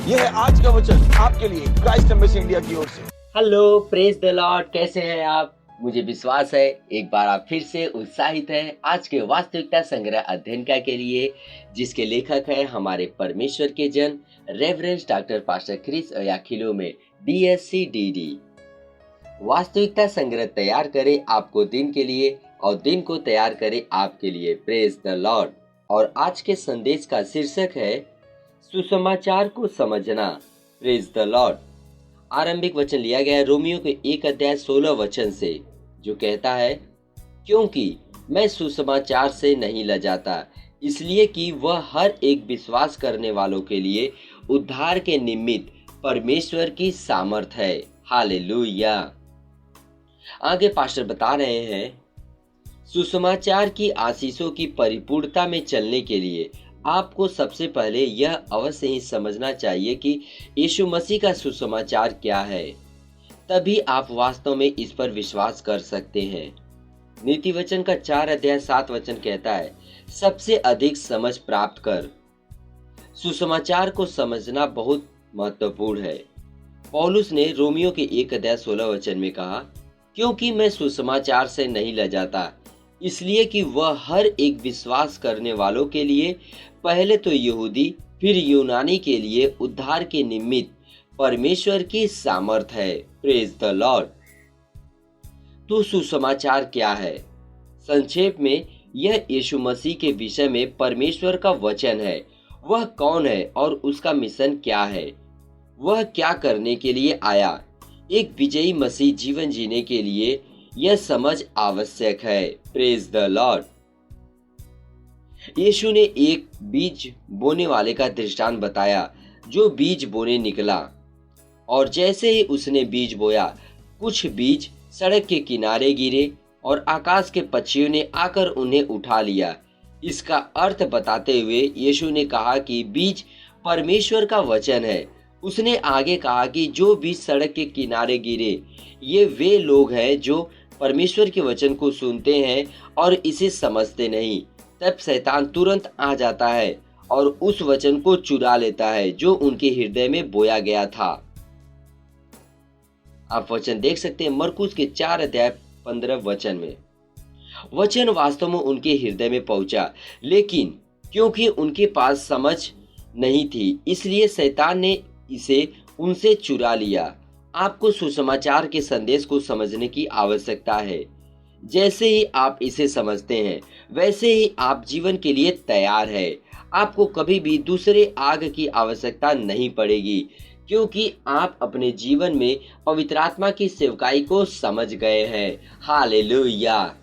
यह है आज का वचन आपके लिए क्राइस्ट एम्बेसी इंडिया की ओर से। Hello, praise the Lord. कैसे हैं आप? मुझे विश्वास है एक बार आप फिर से उत्साहित हैं आज के वास्तविकता संग्रह अध्ययन के लिए, जिसके लेखक हैं हमारे परमेश्वर के जन रेवरेंड डॉक्टर पास्टर क्रिस अयाखिलो में DSC DD। वास्तविकता संग्रह तैयार करे आपको दिन के लिए और दिन को तैयार करे आपके लिए। Praise the Lord. और आज के संदेश का शीर्षक है सुसमाचार को समझना। Praise the Lord. आरंभिक वचन लिया गया है रोमियो के 1:16 से, जो कहता है, क्योंकि मैं सुसमाचार से नहीं लजाता, इसलिए कि वह हर एक विश्वास करने वालों के लिए उद्धार के निमित्त परमेश्वर की सामर्थ है। हालेलुया। आगे पास्टर बता रहे हैं, सुसमाचार की आशीषों की परिपूर्णता में चलने के लिए आपको सबसे पहले यह अवश्य ही समझना चाहिए कि यीशु मसीह का सुसमाचार क्या है। तभी आप वास्तव में इस पर विश्वास कर सकते हैं। नीति वचन का 4:7 कहता है, सबसे अधिक समझ प्राप्त कर। सुसमाचार को समझना बहुत महत्वपूर्ण है। पौलुस ने रोमियो के 1:16 में कहा, क्योंकि मैं सुसमाचार से नहीं लजाता, इसलिए कि वह हर एक विश्वास करने वालों के लिए, पहले तो यहूदी फिर यूनानी के लिए उद्धार के निमित्त परमेश्वर की सामर्थ है। Praise the Lord. तो सुसमाचार क्या है? संक्षेप में यह यीशु मसीह के विषय में परमेश्वर का वचन है। वह कौन है और उसका मिशन क्या है? वह क्या करने के लिए आया? एक विजयी मसीह जीवन जीने के लिए यह समझ आवश्यक है। Praise the Lord. यीशु ने एक बीज बोने वाले का दृष्टांत बताया, जो बीज बोने निकला, और जैसे ही उसने बीज बोया, कुछ बीज सड़क के किनारे गिरे और आकाश के पक्षियों ने आकर उन्हें उठा लिया। इसका अर्थ बताते हुए यीशु ने कहा कि बीज परमेश्वर का वचन है। उसने आगे कहा कि जो बीज सड़क के किनारे गिरे, ये वे लोग हैं जो परमेश्वर के वचन को सुनते हैं और इसे समझते नहीं। तब शैतान तुरंत आ जाता है और उस वचन को चुरा लेता है जो उनके हृदय में बोया गया था। आप वचन देख सकते हैं मरकुस के 4:15 में। वचन वास्तव में उनके हृदय में पहुंचा, लेकिन क्योंकि उनके पास समझ नहीं थी, इसलिए शैतान ने इसे उनसे चुरा लिया। आपको सुसमाचार के संदेश को समझने की आवश्यकता है। जैसे ही आप इसे समझते हैं, वैसे ही आप जीवन के लिए तैयार हैं। आपको कभी भी दूसरे आग की आवश्यकता नहीं पड़ेगी, क्योंकि आप अपने जीवन में पवित्र आत्मा की सेवकाई को समझ गए हैं। हालेलुया।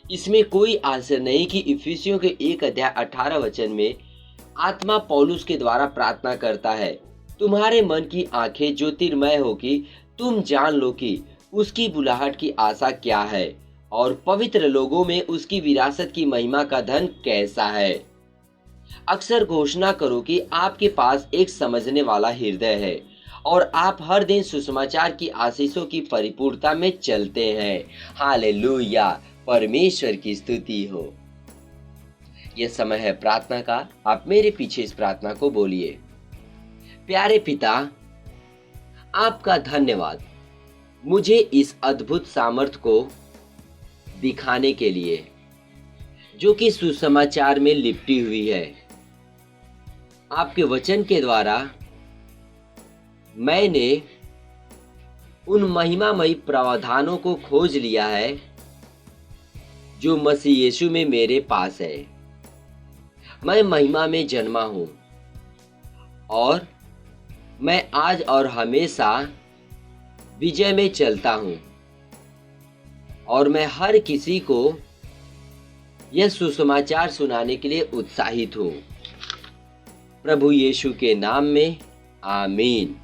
इसमें कोई आश्चर्य नहीं कि इफिसियों के 1:18 में आत्मा पौलुस के द्वारा प्रार्थना करता है, तुम्हारे मन की आंखें ज्योतिर्मय हो कि तुम जान लो कि उसकी बुलाहट की आशा क्या है और पवित्र लोगों में उसकी विरासत की महिमा का धन कैसा है। अक्सर घोषणा करो कि आपके पास एक समझने वाला हृदय है और आप हर दिन सुसमाचार की आशीषों की परिपूर्णता में चलते हैं। हालेलुया। परमेश्वर की स्तुति हो। यह समय है प्रार्थना का। आप मेरे पीछे इस प्रार्थना को बोलिए। प्यारे पिता, आपका धन्यवाद मुझे इस अद्भुत सामर्थ को दिखाने के लिए, जो कि सुसमाचार में लिपटी हुई है। आपके वचन के द्वारा मैंने उन महिमामयी प्रावधानों को खोज लिया है जो मसीह यीशु में मेरे पास है। मैं महिमा में जन्मा हूं और मैं आज और हमेशा विजय में चलता हूं, और मैं हर किसी को यह सुसमाचार सुनाने के लिए उत्साहित हूं। प्रभु यीशु के नाम में आमीन।